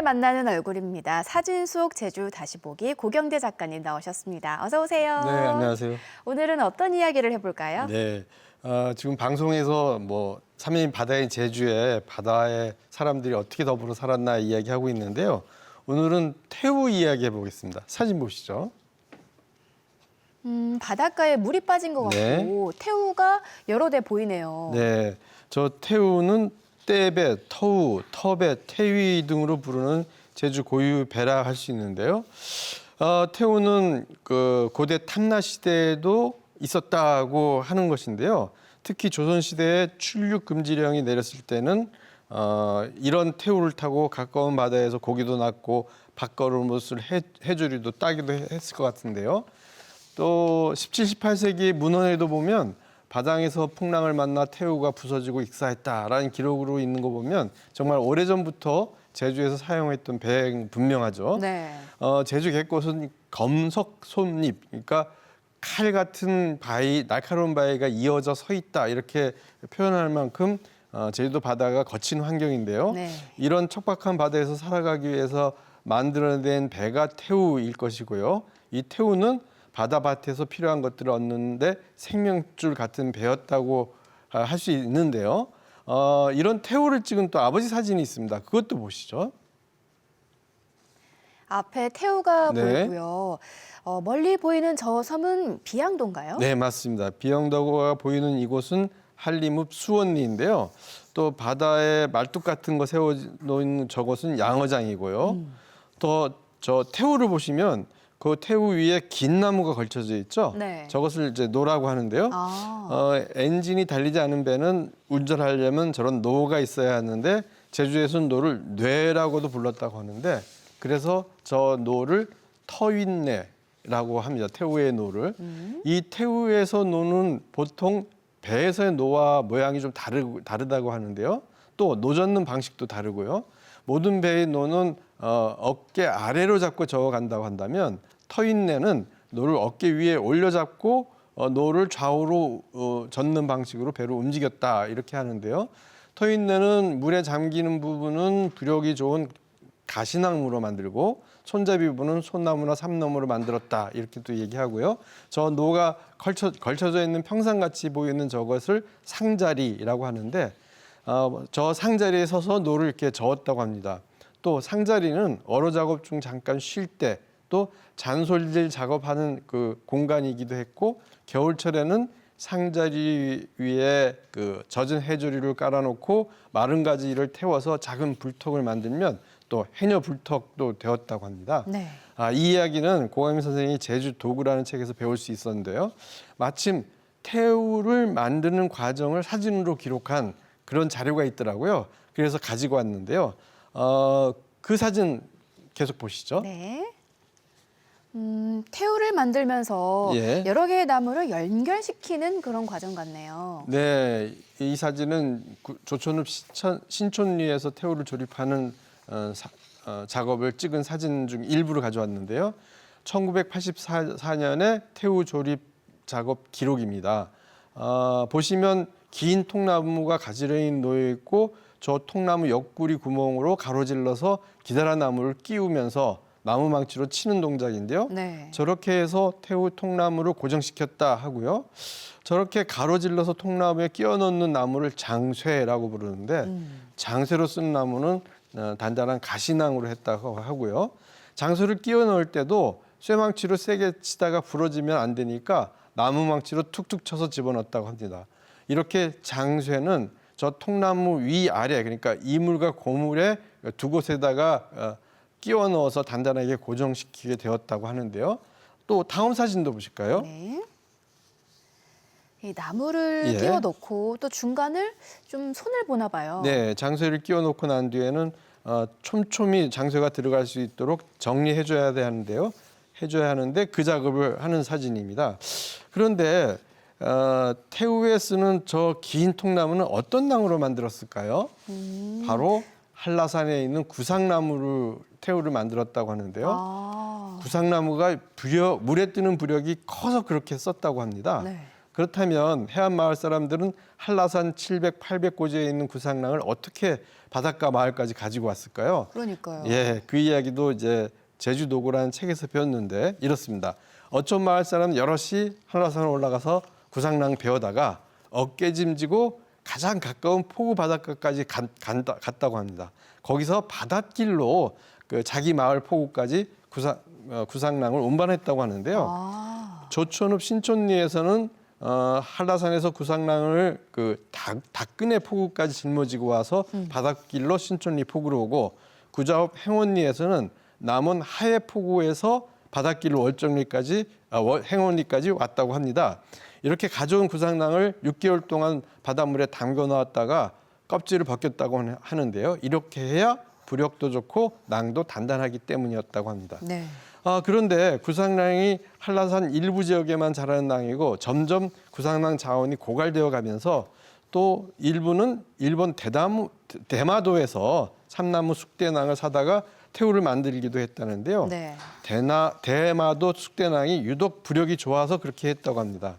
오랜만에 만나는 얼굴입니다. 사진 속 제주 다시 보기 고경대 작가님 나오셨습니다. 어서 오세요. 네, 안녕하세요. 오늘은 어떤 이야기를 해볼까요? 네, 지금 방송에서 삼인 바다인 제주에 바다에 사람들이 어떻게 더불어 살았나 이야기하고 있는데요. 오늘은 태우 이야기 해보겠습니다. 사진 보시죠. 바닷가에 물이 빠진 것 같고 태우가 여러 대 보이네요. 네, 저 태우는 떼배, 터우, 터배, 태위 등으로 부르는 제주 고유 배라 할 수 있는데요. 태우는 고대 탐나 시대에도 있었다고 하는 것인데요. 특히 조선 시대에 출륙 금지령이 내렸을 때는 이런 태우를 타고 가까운 바다에서 고기도 낚고 밥걸음옷을 해조류도 따기도 했을 것 같은데요. 또 17, 18세기 문헌에도 보면 바닥에서 풍랑을 만나 태우가 부서지고 익사했다라는 기록으로 있는 거 보면 정말 오래전부터 제주에서 사용했던 배가 분명하죠. 네. 제주 갯꽃은 검석 솜잎, 그러니까 칼 같은 바위, 날카로운 바위가 이어져 서 있다 이렇게 표현할 만큼 제주도 바다가 거친 환경인데요. 네. 이런 척박한 바다에서 살아가기 위해서 만들어낸 배가 태우일 것이고요. 이 태우는 바다밭에서 필요한 것들을 얻는데 생명줄 같은 배였다고 할 수 있는데요. 이런 태우를 찍은 또 아버지 사진이 있습니다. 그것도 보시죠. 앞에 태우가 네. 보이고요. 멀리 보이는 저 섬은 비양도인가요? 네, 맞습니다. 비영도가 보이는 이곳은 한림읍 수원리인데요. 또 바다에 말뚝 같은 거 세워놓은 저곳은 양어장이고요. 또 저 태우를 보시면 그 태우 위에 긴 나무가 걸쳐져 있죠. 네. 저것을 이제 노라고 하는데요. 아. 엔진이 달리지 않은 배는 운전하려면 저런 노가 있어야 하는데 제주에서는 노를 뇌라고도 불렀다고 하는데 그래서 저 노를 터윈뇌라고 합니다. 태우의 노를. 이 태우에서 노는 보통 배에서의 노와 모양이 좀 다르다고 하는데요. 또 노 젓는 방식도 다르고요. 모든 배의 노는 어깨 아래로 잡고 저어간다고 한다면 터윈뇌는 노를 어깨 위에 올려잡고 노를 좌우로 젓는 방식으로 배로 움직였다 이렇게 하는데요. 터윈뇌는 물에 잠기는 부분은 부력이 좋은 가시나무로 만들고 손잡이 부분은 소나무나 삼나무로 만들었다 이렇게 또 얘기하고요. 저 노가 걸쳐져 있는 평상같이 보이는 저것을 상자리라고 하는데 저 상자리에 서서 노를 이렇게 저었다고 합니다. 또 상자리는 어로 작업 중 잠깐 쉴 때 또 잔솔질 작업하는 그 공간이기도 했고 겨울철에는 상자리 위에 그 젖은 해조류를 깔아놓고 마른 가지를 태워서 작은 불턱을 만들면 또 해녀 불턱도 되었다고 합니다. 네. 이 이야기는 고강민 선생이 제주 도구라는 책에서 배울 수 있었는데요. 마침 태우를 만드는 과정을 사진으로 기록한 그런 자료가 있더라고요. 그래서 가지고 왔는데요. 그 사진 계속 보시죠. 네. 태우를 만들면서 예. 여러 개의 나무를 연결시키는 그런 과정 같네요. 네, 이 사진은 조천읍 신촌리에서 태우를 조립하는 작업을 찍은 사진 중 일부를 가져왔는데요. 1984년에 태우 조립 작업 기록입니다. 보시면 긴 통나무가 가지런히 놓여 있고 저 통나무 옆구리 구멍으로 가로질러서 기다란 나무를 끼우면서 나무 망치로 치는 동작인데요. 네. 저렇게 해서 태우 통나무를 고정시켰다 하고요. 저렇게 가로질러서 통나무에 끼워 넣는 나무를 장쇠라고 부르는데 장쇠로 쓴 나무는 단단한 가시낭으로 했다고 하고요. 장쇠를 끼워 넣을 때도 쇠망치로 세게 치다가 부러지면 안 되니까 나무 망치로 툭툭 쳐서 집어넣었다고 합니다. 이렇게 장쇠는 저 통나무 위아래 그러니까 이물과 고물의 두 곳에다가 끼워 넣어서 단단하게 고정시키게 되었다고 하는데요. 또 다음 사진도 보실까요? 네. 이 나무를 예. 끼워 넣고 또 중간을 좀 손을 보나 봐요. 네, 장쇠를 끼워 놓고 난 뒤에는 촘촘히 장쇠가 들어갈 수 있도록 정리해줘야 하는데요. 해줘야 하는데 그 작업을 하는 사진입니다. 그런데 태우에 쓰는 저 긴 통나무는 어떤 나무로 만들었을까요? 바로 한라산에 있는 구상나무를 태우를 만들었다고 하는데요. 구상나무가 물에 뜨는 부력이 커서 그렇게 썼다고 합니다. 네. 그렇다면 해안 마을 사람들은 한라산 700, 800고지에 있는 구상랑을 어떻게 바닷가 마을까지 가지고 왔을까요? 그러니까요. 예, 그 이야기도 이제 제주도구라는 책에서 배웠는데 이렇습니다. 어촌 마을 사람 여럿이 한라산에 올라가서 구상랑 배우다가 어깨짐지고 가장 가까운 포구 바닷가까지 갔다고 합니다. 거기서 바닷길로 그 자기 마을 포구까지 구상랑을 운반했다고 하는데요. 아, 조천읍 신촌리에서는 한라산에서 구상랑을 그 닭근의 포구까지 짊어지고 와서 바닷길로 신촌리 포구로 오고 구자읍 행원리에서는 남원 하해 포구에서 바닷길로 월정리까지 행원리까지 왔다고 합니다. 이렇게 가져온 구상랑을 6개월 동안 바닷물에 담궈 놨다가 껍질을 벗겼다고 하는데요. 이렇게 해야 부력도 좋고 낭도 단단하기 때문이었다고 합니다. 네. 그런데 구상랑이 한라산 일부 지역에만 자라는 낭이고 점점 구상랑 자원이 고갈되어 가면서 또 일부는 일본 대마도에서 참나무 숙대낭을 사다가 태우를 만들기도 했다는데요. 네. 대마도 숙대낭이 유독 부력이 좋아서 그렇게 했다고 합니다.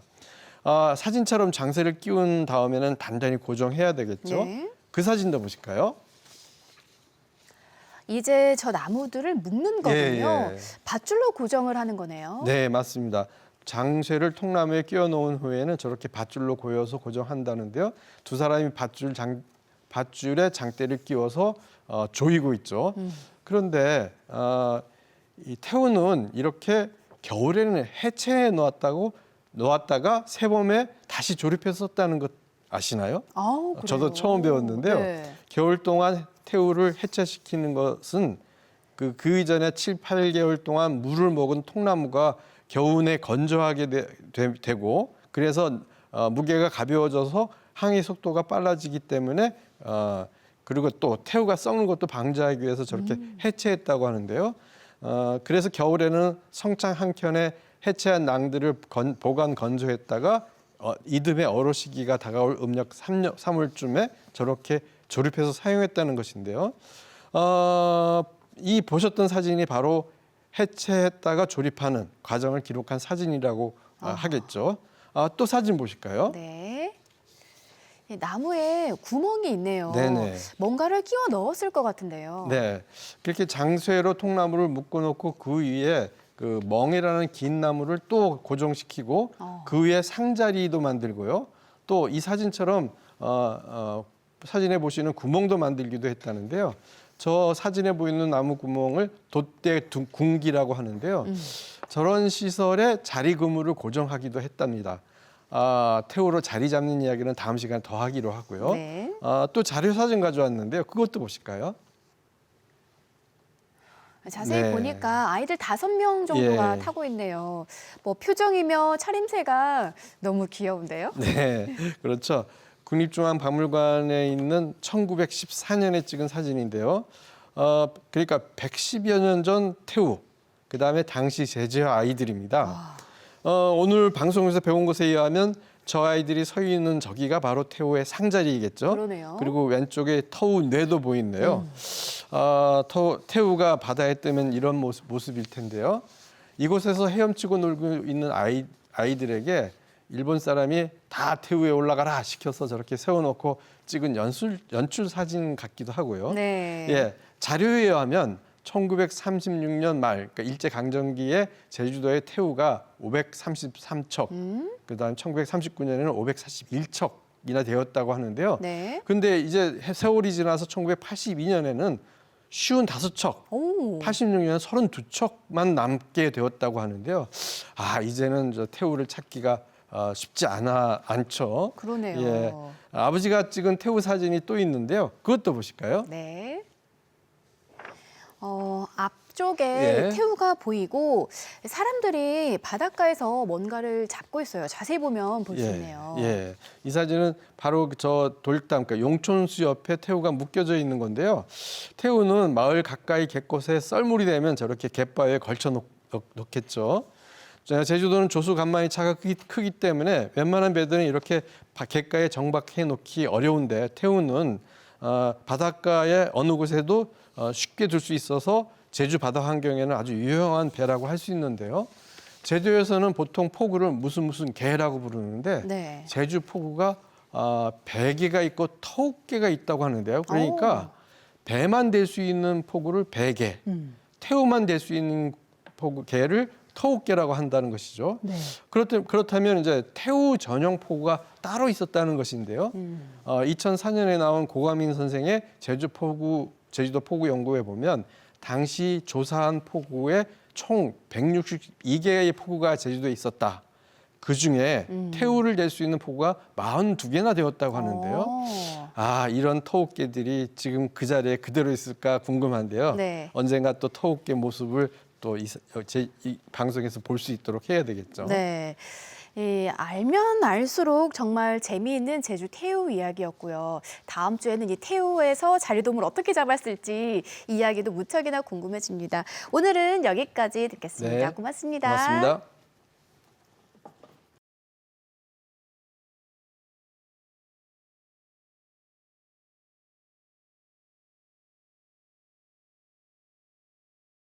사진처럼 장세를 끼운 다음에는 단단히 고정해야 되겠죠. 네. 그 사진도 보실까요? 이제 저 나무들을 묶는 거군요. 예. 밧줄로 고정을 하는 거네요. 네, 맞습니다. 장쇠를 통나무에 끼워 놓은 후에는 저렇게 밧줄로 고여서 고정한다는데요. 두 사람이 밧줄에 장대를 끼워서 조이고 있죠. 그런데 이 태우는 이렇게 겨울에는 해체해 놓았다가 새봄에 다시 조립해서 썼다는 것 아시나요? 아우, 그래요? 저도 처음 배웠는데요. 네. 겨울 동안 태우를 해체시키는 것은 그 이전에 7, 8개월 동안 물을 먹은 통나무가 겨우내 건조하게 되고 그래서 무게가 가벼워져서 항해 속도가 빨라지기 때문에 그리고 또 태우가 썩는 것도 방지하기 위해서 저렇게 해체했다고 하는데요. 그래서 겨울에는 성창 한켠에 해체한 낭들을 보관 건조했다가 이듬해 어로 시기가 다가올 음력 3월쯤에 저렇게 조립해서 사용했다는 것인데요. 이 보셨던 사진이 바로 해체했다가 조립하는 과정을 기록한 사진이라고 하겠죠. 또 사진 보실까요? 네. 이 나무에 구멍이 있네요. 네네. 뭔가를 끼워 넣었을 것 같은데요. 네, 그렇게 장쇠로 통나무를 묶어놓고 그 위에 그 멍이라는 긴 나무를 또 고정시키고 그 위에 상자리도 만들고요. 또 이 사진처럼 사진에 보시는 구멍도 만들기도 했다는데요. 저 사진에 보이는 나무 구멍을 돛대 궁기라고 하는데요. 저런 시설에 자리 그물을 고정하기도 했답니다. 태우로 자리 잡는 이야기는 다음 시간에 더 하기로 하고요. 네. 또 자료 사진 가져왔는데요. 그것도 보실까요? 자세히 네. 보니까 아이들 5명 정도가 예. 타고 있네요. 뭐 표정이며 차림새가 너무 귀여운데요. 네, 그렇죠. 국립중앙박물관에 있는 1914년에 찍은 사진인데요. 그러니까 110여 년 전 태우, 그 다음에 당시 제주 아이들입니다. 오늘 방송에서 배운 것에 의하면 저 아이들이 서 있는 저기가 바로 태우의 상자리이겠죠. 그러네요. 그리고 왼쪽에 터우 뇌도 보이네요. 태우가 바다에 뜨면 이런 모습일 텐데요. 이곳에서 헤엄치고 놀고 있는 아이들에게 일본 사람이 다 태우에 올라가라 시켜서 저렇게 세워놓고 찍은 연출 사진 같기도 하고요. 네. 예, 자료에 의하면 1936년 말, 그러니까 일제강점기에 제주도의 태우가 533척, 그다음 1939년에는 541척이나 되었다고 하는데요. 네. 근데 이제 세월이 지나서 1982년에는 55척, 오. 86년에 32척만 남게 되었다고 하는데요. 이제는 저 태우를 찾기가 쉽지 않죠. 그러네요. 예, 아버지가 찍은 태우 사진이 또 있는데요. 그것도 보실까요? 네. 앞쪽에 예. 태우가 보이고 사람들이 바닷가에서 뭔가를 잡고 있어요. 자세히 보면 볼 수 있네요. 예, 이 사진은 바로 저 돌담, 그러니까 용촌수 옆에 태우가 묶여져 있는 건데요. 태우는 마을 가까이 갯곳에 썰물이 되면 저렇게 갯바위에 걸쳐 놓겠죠. 제주도는 조수 간만이 차가 크기 때문에 웬만한 배들은 이렇게 갯가에 정박해 놓기 어려운데 태우는 바닷가의 어느 곳에도 쉽게 둘 수 있어서 제주 바다 환경에는 아주 유용한 배라고 할 수 있는데요. 제주에서는 보통 포구를 무슨 개라고 부르는데 네. 제주 포구가 배개가 있고 터욱개가 있다고 하는데요. 그러니까 배만 될 수 있는 포구를 배개, 태우만 될 수 있는 포구 개를 터욱개라고 한다는 것이죠. 네. 그렇다면 이제 태우 전용 포구가 따로 있었다는 것인데요. 2004년에 나온 고가민 선생의 제주도 포구 연구에 보면 당시 조사한 포구에 총 162개의 포구가 제주도에 있었다. 그 중에 태우를 낼 수 있는 포구가 42개나 되었다고 하는데요. 이런 터욱개들이 지금 그 자리에 그대로 있을까 궁금한데요. 네. 언젠가 또 터욱개 모습을 또 이 방송에서 볼 수 있도록 해야 되겠죠. 네. 알면 알수록 정말 재미있는 제주 태우 이야기였고요. 다음 주에는 이 태우에서 자리돔을 어떻게 잡았을지 이야기도 무척이나 궁금해집니다. 오늘은 여기까지 듣겠습니다. 네. 고맙습니다. 고맙습니다.